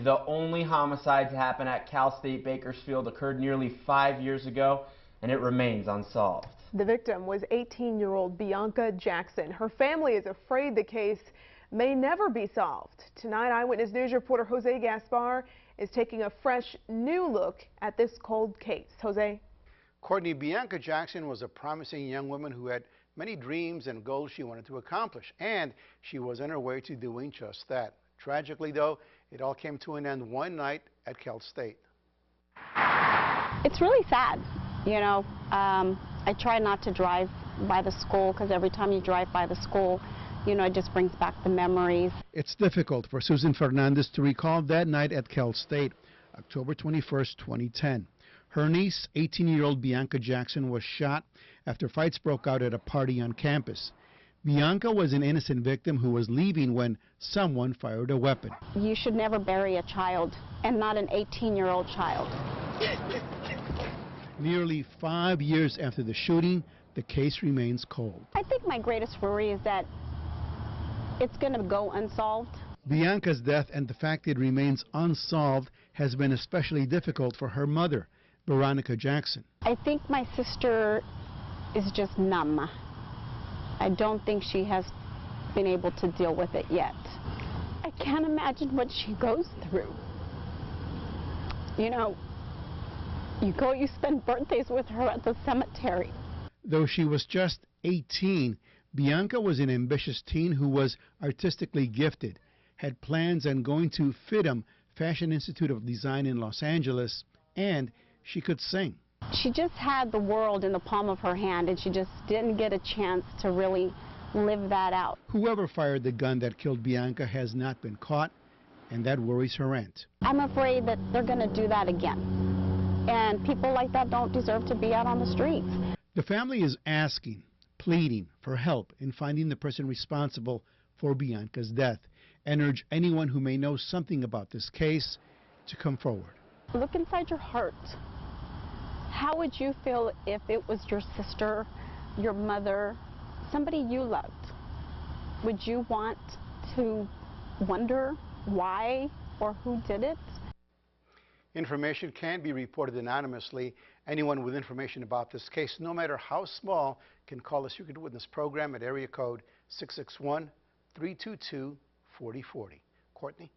The only homicide to happen at Cal State Bakersfield occurred nearly 5 years ago, and it remains unsolved. The victim was 18-year-old Bianca Jackson. Her family is afraid the case may never be solved. Tonight, Eyewitness News reporter Jose Gaspar is taking a fresh, new look at this cold case. Jose? Courtney, Bianca Jackson was a promising young woman who had many dreams and goals she wanted to accomplish, and she was on her way to doing just that. Tragically, though, it all came to an end one night at Cal State. It's really sad. You know, I try not to drive by the school because every time you drive by the school, you know, it just brings back the memories. It's difficult for Susan Fernandez to recall that night at Cal State, October 21st, 2010. Her niece, 18-year-old Bianca Jackson, was shot after fights broke out at a party on campus. Bianca was an innocent victim who was leaving when someone fired a weapon. You should never bury a child, and not an 18-year-old child. Nearly 5 years after the shooting, the case remains cold. I think my greatest worry is that it's going to go unsolved. Bianca's death and the fact it remains unsolved has been especially difficult for her mother, Veronica Jackson. I think my sister is just numb. I don't think she has been able to deal with it yet. I can't imagine what she goes through. You know, you spend birthdays with her at the cemetery. Though she was just 18, Bianca was an ambitious teen who was artistically gifted, had plans on going to FIDM, Fashion Institute of Design in Los Angeles, and she could sing. She just had the world in the palm of her hand, and she just didn't get a chance to really live that out. Whoever fired the gun that killed Bianca has not been caught, and that worries her aunt. I'm afraid that they're going to do that again, and people like that don't deserve to be out on the streets. The family is asking, pleading for help in finding the person responsible for Bianca's death, and urge anyone who may know something about this case to come forward. Look inside your heart. How would you feel if it was your sister, your mother, somebody you loved? Would you want to wonder why or who did it? Information can be reported anonymously. Anyone with information about this case, no matter how small, can call us. You can witness program at area code 661-322-4040. Courtney?